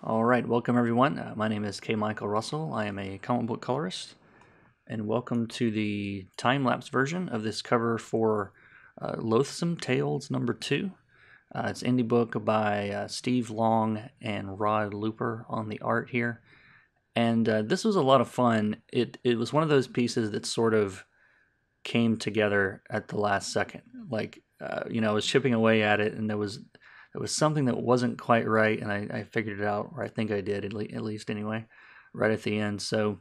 Alright, welcome everyone. My name is K. Michael Russell. I am a comic book colorist, and welcome to the time-lapse version of this cover for Loathsome Tales number 2. It's an indie book by Steve Long and Rod Luper on the art here. And this was a lot of fun. It was one of those pieces that sort of came together at the last second. Like, I was chipping away at it, and there was something that wasn't quite right, and I figured it out, or I think I did, at least anyway, right at the end. So,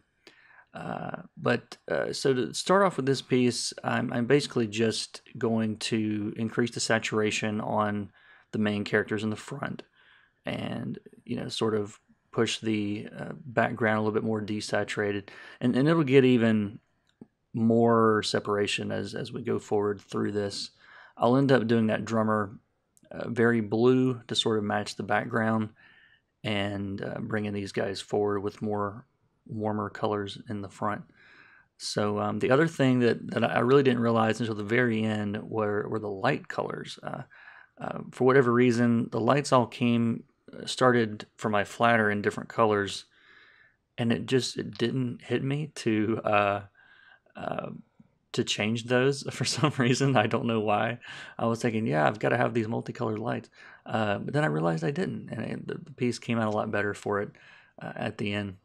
so to start off with this piece, I'm basically just going to increase the saturation on the main characters in the front, and sort of push the background a little bit more desaturated, and it'll get even more separation as we go forward through this. I'll end up doing that drummer very blue to sort of match the background, and bringing these guys forward with more warmer colors in the front. So the other thing that I really didn't realize until the very end were the light colors. For whatever reason, the lights all started for my flatter in different colors, and it didn't hit me to change those for some reason. I don't know why. I was thinking, yeah, I've got to have these multicolored lights. But then I realized I didn't, and the piece came out a lot better for it at the end.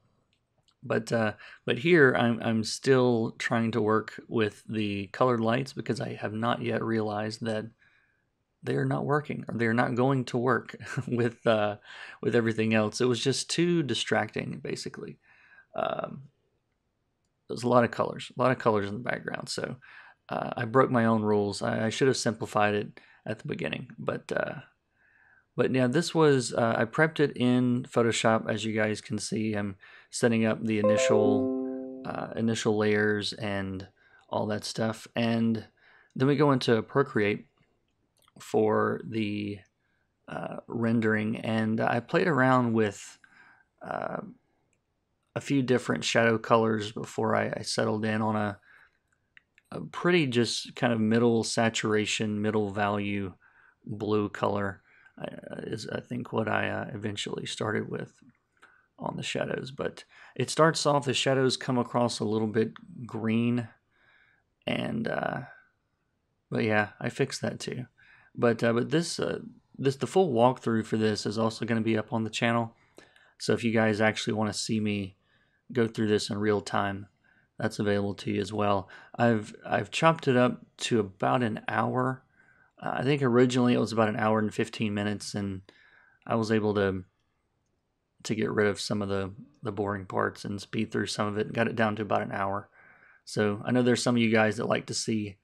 But here I'm still trying to work with the colored lights because I have not yet realized that they are not working, or they're not going to work with everything else. It was just too distracting, basically. There's a lot of colors in the background. So I broke my own rules. I should have simplified it at the beginning, but yeah, this was I prepped it in Photoshop. As you guys can see, I'm setting up the initial layers and all that stuff, and then we go into Procreate for the rendering, and I played around with a few different shadow colors before I settled in on a pretty just kind of middle saturation, middle value blue color is I think what I eventually started with on the shadows. But it starts off, the shadows come across a little bit green, and but yeah, I fixed that too. But the full walkthrough for this is also going to be up on the channel. So if you guys actually want to see me go through this in real time, that's available to you as well. I've chopped it up to about an hour. I think originally it was about an hour and 15 minutes, and I was able to get rid of some of the boring parts and speed through some of it and got it down to about an hour. So I know there's some of you guys that like to see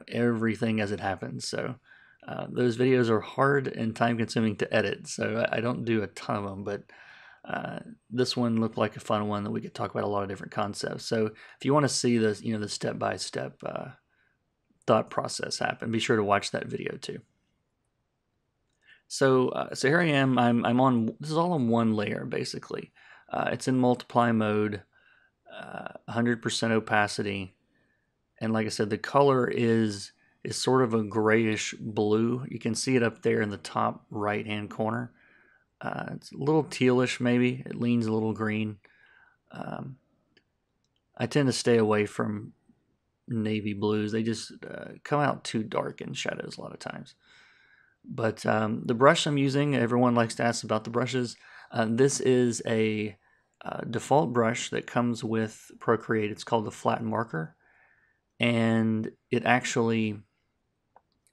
everything as it happens. So those videos are hard and time consuming to edit, so I don't do a ton of them, but this one looked like a fun one that we could talk about a lot of different concepts. So if you want to see the step-by-step thought process happen, be sure to watch that video too. So here I am. I'm on. This is all on one layer basically. It's in multiply mode, 100% opacity, and like I said, the color is sort of a grayish blue. You can see it up there in the top right-hand corner. It's a little tealish, maybe. It leans a little green. I tend to stay away from navy blues. They just come out too dark in shadows a lot of times. But the brush I'm using, everyone likes to ask about the brushes. This is a default brush that comes with Procreate. It's called the Flatten Marker. And it actually,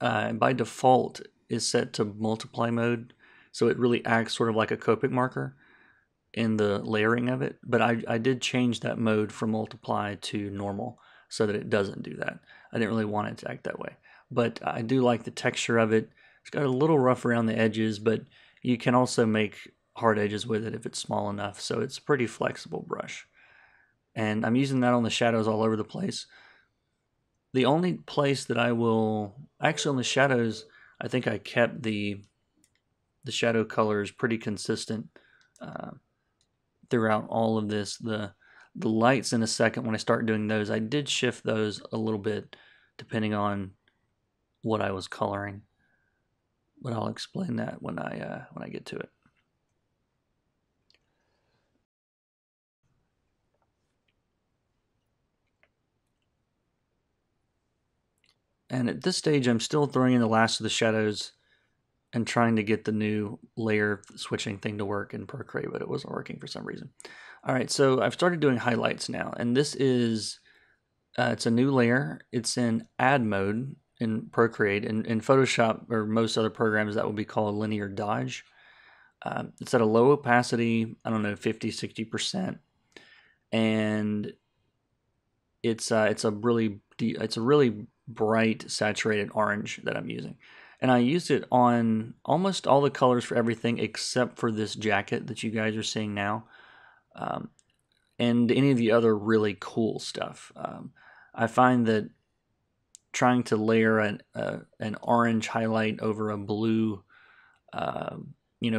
by default, is set to multiply mode. So it really acts sort of like a Copic marker in the layering of it. But I did change that mode from multiply to normal so that it doesn't do that. I didn't really want it to act that way. But I do like the texture of it. It's got a little rough around the edges, but you can also make hard edges with it if it's small enough. So it's a pretty flexible brush. And I'm using that on the shadows all over the place. The only place that I will... Actually, on the shadows, I think I kept the shadow colors pretty consistent throughout all of this. The lights in a second, when I start doing those, I did shift those a little bit depending on what I was coloring. But I'll explain that when I get to it. And at this stage, I'm still throwing in the last of the shadows and trying to get the new layer switching thing to work in Procreate, but it wasn't working for some reason. All right, so I've started doing highlights now, and this is, it's a new layer. It's in add mode in Procreate. In Photoshop or most other programs, that would be called linear dodge. It's at a low opacity, I don't know, 50, 60%. And it's a really bright saturated orange that I'm using. And I used it on almost all the colors for everything except for this jacket that you guys are seeing now. And any of the other really cool stuff. I find that trying to layer an orange highlight over a blue,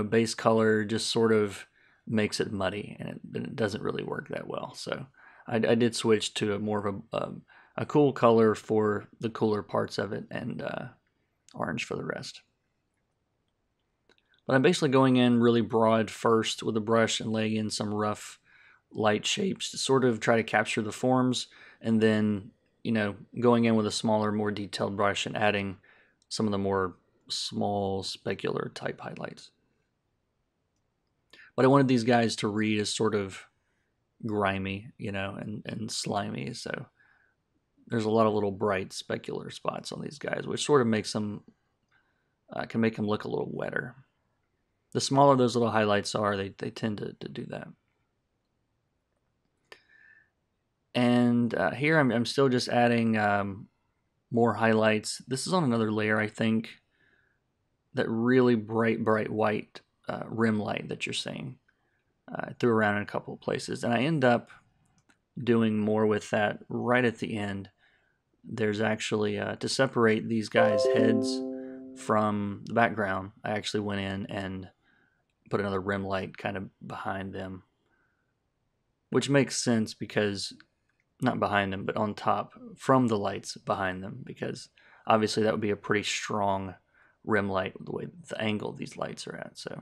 base color just sort of makes it muddy, and it doesn't really work that well. So I did switch to a more of a cool color for the cooler parts of it, and orange for the rest. But I'm basically going in really broad first with a brush and laying in some rough light shapes to sort of try to capture the forms, and then going in with a smaller, more detailed brush and adding some of the more small specular type highlights. But I wanted these guys to read as sort of grimy, and slimy, so there's a lot of little bright specular spots on these guys, which sort of makes them can make them look a little wetter. The smaller those little highlights are, they tend to do that. And here I'm still just adding more highlights. This is on another layer, I think, that really bright white rim light that you're seeing. I threw around in a couple of places, and I end up doing more with that right at the end. There's actually, to separate these guys' heads from the background, I actually went in and put another rim light kind of behind them, which makes sense because, not behind them, but on top from the lights behind them, because obviously that would be a pretty strong rim light the way the angle these lights are at. So,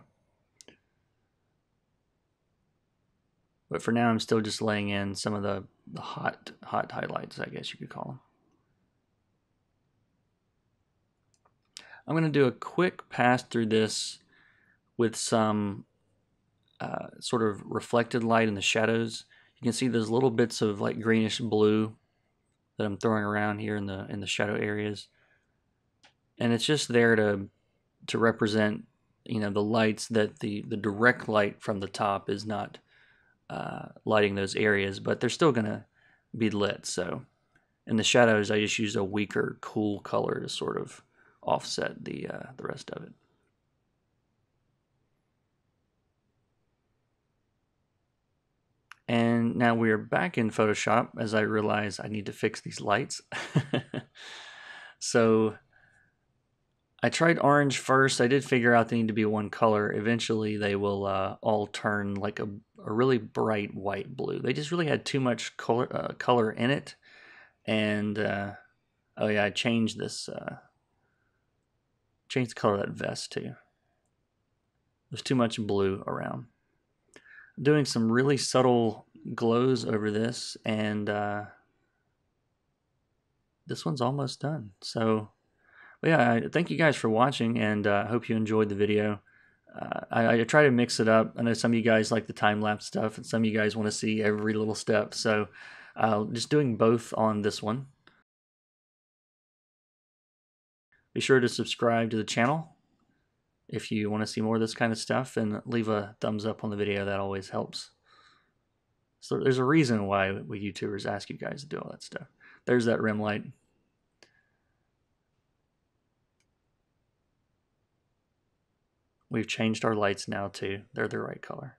but for now I'm still just laying in some of the hot highlights, I guess you could call them. I'm going to do a quick pass through this with some sort of reflected light in the shadows. You can see those little bits of like greenish blue that I'm throwing around here in the shadow areas, and it's just there to represent the lights that the direct light from the top is not lighting those areas, but they're still gonna be lit. So in the shadows, I just used a weaker cool color to sort of offset the rest of it. And now we're back in Photoshop as I realize I need to fix these lights. So I tried orange first. I did figure out they need to be one color. Eventually they will all turn like a really bright white blue. They just really had too much color in it. And oh yeah, I changed this, changed the color of that vest too. There's too much blue around. I'm doing some really subtle glows over this, and this one's almost done. So, but yeah, thank you guys for watching, and I hope you enjoyed the video. I try to mix it up. I know some of you guys like the time-lapse stuff, and some of you guys want to see every little step. So, just doing both on this one. Be sure to subscribe to the channel if you want to see more of this kind of stuff, and leave a thumbs up on the video. That always helps. So there's a reason why we YouTubers ask you guys to do all that stuff. There's that rim light. We've changed our lights now too. They're the right color.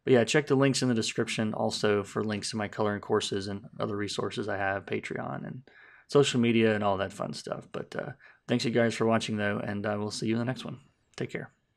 But yeah, check the links in the description also for links to my coloring courses and other resources I have, Patreon and social media and all that fun stuff. But thanks you guys for watching though, and I will see you in the next one. Take care.